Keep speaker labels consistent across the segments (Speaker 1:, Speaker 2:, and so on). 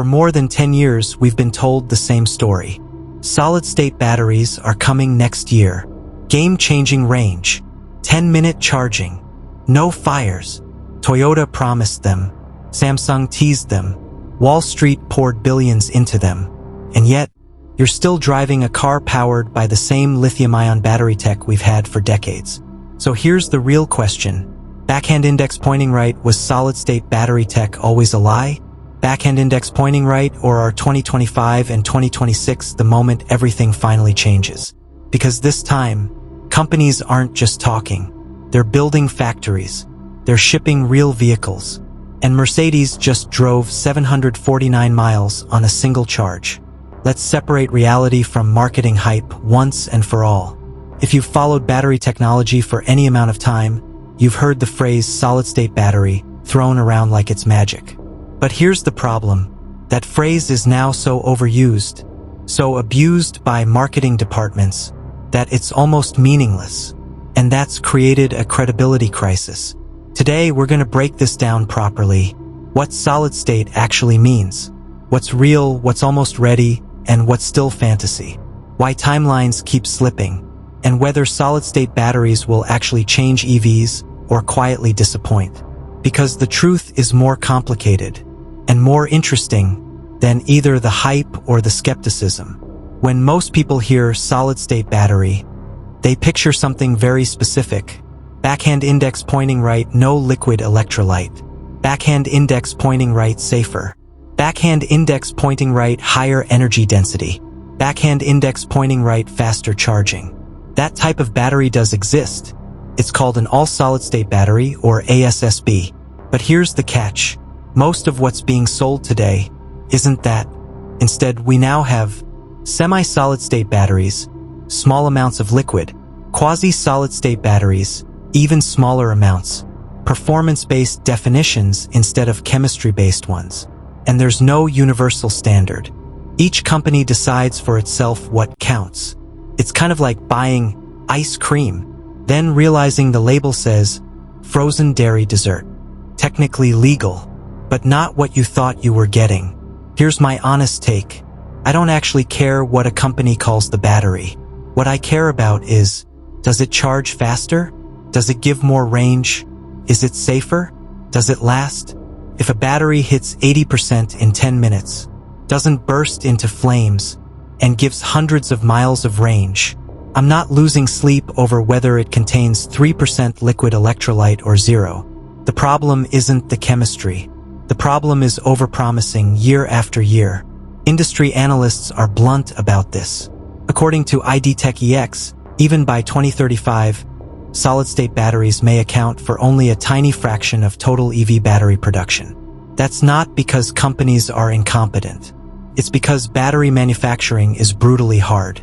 Speaker 1: For more than 10 years, we've been told the same story. Solid-state batteries are coming next year. Game-changing range. 10-minute charging. No fires. Toyota promised them. Samsung teased them. Wall Street poured billions into them. And yet, you're still driving a car powered by the same lithium-ion battery tech we've had for decades. So here's the real question. Backhand index pointing right, was solid-state battery tech always a lie? Backhand index pointing right, or are 2025 and 2026 the moment everything finally changes? Because this time, companies aren't just talking. They're building factories. They're shipping real vehicles. And Mercedes just drove 749 miles on a single charge. Let's separate reality from marketing hype once and for all. If you've followed battery technology for any amount of time, you've heard the phrase solid-state battery thrown around like it's magic. But here's the problem. That phrase is now so overused, so abused by marketing departments, that it's almost meaningless. And that's created a credibility crisis. Today, we're going to break this down properly. What solid-state actually means. What's real, what's almost ready, and what's still fantasy. Why timelines keep slipping. And whether solid-state batteries will actually change EVs or quietly disappoint. Because the truth is more complicated and more interesting than either the hype or the skepticism. When most people hear solid-state battery, they picture something very specific. Backhand index pointing right, no liquid electrolyte. Backhand index pointing right, safer. Backhand index pointing right, higher energy density. Backhand index pointing right, faster charging. That type of battery does exist. It's called an all-solid-state battery, or ASSB. But here's the catch. Most of what's being sold today isn't that. Instead, we now have semi-solid-state batteries, small amounts of liquid, quasi-solid-state batteries, even smaller amounts, performance-based definitions instead of chemistry-based ones. And there's no universal standard. Each company decides for itself what counts. It's kind of like buying ice cream, then realizing the label says frozen dairy dessert. Technically legal, but not what you thought you were getting. Here's my honest take. I don't actually care what a company calls the battery. What I care about is, does it charge faster? Does it give more range? Is it safer? Does it last? If a battery hits 80% in 10 minutes, doesn't burst into flames, and gives hundreds of miles of range, I'm not losing sleep over whether it contains 3% liquid electrolyte or 0. The problem isn't the chemistry. The problem is overpromising year after year. Industry analysts are blunt about this. According to IDTechEX, even by 2035, solid-state batteries may account for only a tiny fraction of total EV battery production. That's not because companies are incompetent. It's because battery manufacturing is brutally hard.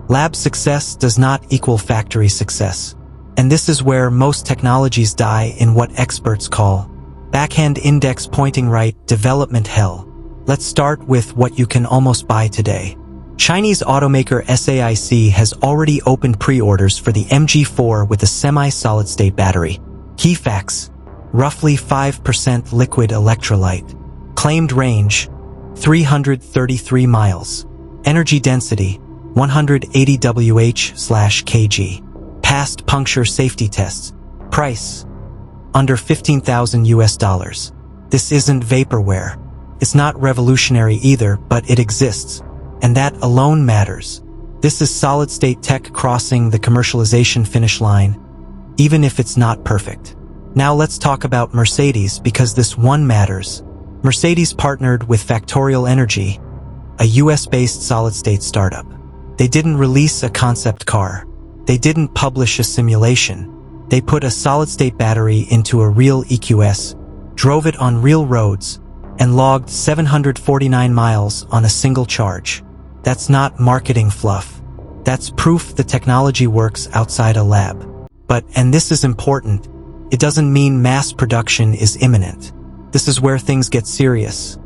Speaker 1: Lab success does not equal factory success. And this is where most technologies die in what experts call backhand index pointing right development hell. Let's start with what you can almost buy today. Chinese automaker SAIC has already opened pre-orders for the MG4 with a semi-solid-state battery. Key facts: roughly 5% liquid electrolyte. Claimed range: 333 miles. Energy density: 180 Wh/kg. Passed puncture safety tests. Price: under $15,000. This isn't vaporware. It's not revolutionary either, but it exists. And that alone matters. This is solid-state tech crossing the commercialization finish line, even if it's not perfect. Now let's talk about Mercedes, because this one matters. Mercedes partnered with Factorial Energy, a US-based solid-state startup. They didn't release a concept car. They didn't publish a simulation. They put a solid-state battery into a real EQS, drove it on real roads, and logged 749 miles on a single charge. That's not marketing fluff. That's proof the technology works outside a lab. But, and this is important, it doesn't mean mass production is imminent. This is where things get serious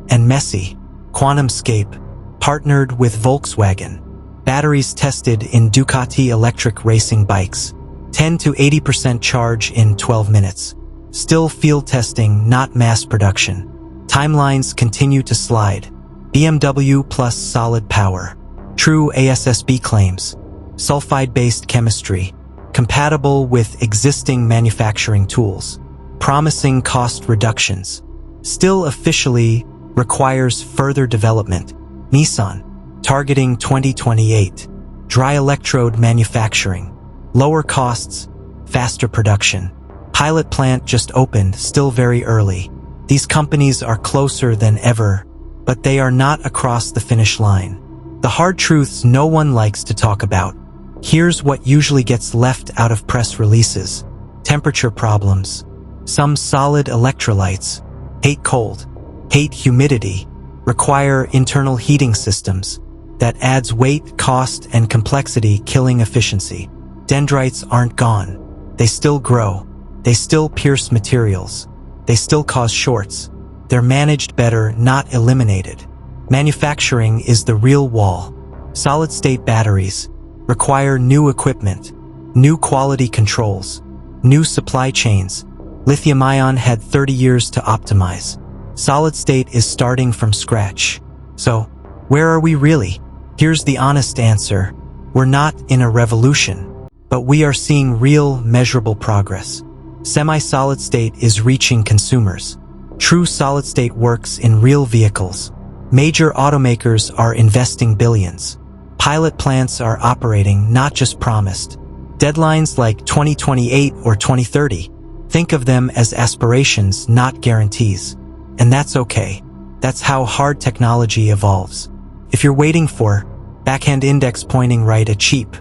Speaker 1: and messy. QuantumScape partnered with Volkswagen. Batteries tested in Ducati electric racing bikes. 10 to 80% charge in 12 minutes. Still field testing, not mass production. Timelines continue to slide. BMW plus solid power. True ASSB claims. Sulfide-based chemistry. Compatible with existing manufacturing tools. Promising cost reductions. Still officially requires further development. Nissan. Targeting 2028. Dry electrode manufacturing. Lower costs, faster production. Pilot plant just opened, still very early. These companies are closer than ever, but they are not across the finish line. The hard truths no one likes to talk about. Here's what usually gets left out of press releases. Temperature problems. Some solid electrolytes. Hate cold. Hate humidity. Require internal heating systems. That adds weight, cost, and complexity, killing efficiency. Dendrites aren't gone. They still grow. They still pierce materials. They still cause shorts. They're managed better, not eliminated. Manufacturing is the real wall. Solid-state batteries require new equipment, new quality controls, new supply chains. Lithium-ion had 30 years to optimize. Solid-state is starting from scratch. So, where are we really? Here's the honest answer. We're not in a revolution, but we are seeing real, measurable progress. Semi-solid state is reaching consumers. True solid state works in real vehicles. Major automakers are investing billions. Pilot plants are operating, not just promised. Deadlines like 2028 or 2030. Think of them as aspirations, not guarantees. And that's okay. That's how hard technology evolves. If you're waiting for backhand index pointing right a cheap,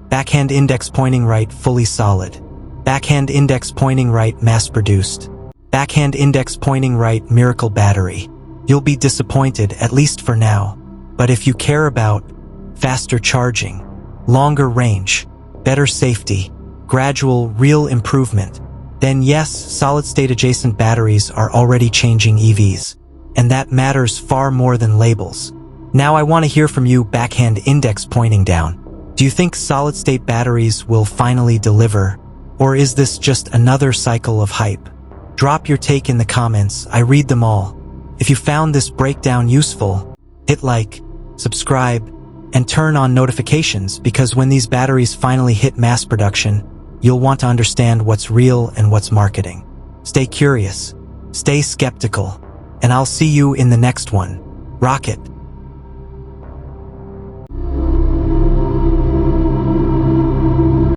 Speaker 1: backhand index pointing right fully solid, backhand index pointing right mass-produced, backhand index pointing right miracle battery, you'll be disappointed, at least for now. But if you care about faster charging, longer range, better safety, gradual, real improvement, then yes, solid-state adjacent batteries are already changing EVs. And that matters far more than labels. Now I want to hear from you, backhand index pointing down. Do you think solid-state batteries will finally deliver? Or is this just another cycle of hype? Drop your take in the comments, I read them all. If you found this breakdown useful, hit like, subscribe, and turn on notifications, because when these batteries finally hit mass production, you'll want to understand what's real and what's marketing. Stay curious, stay skeptical, and I'll see you in the next one. Rocket.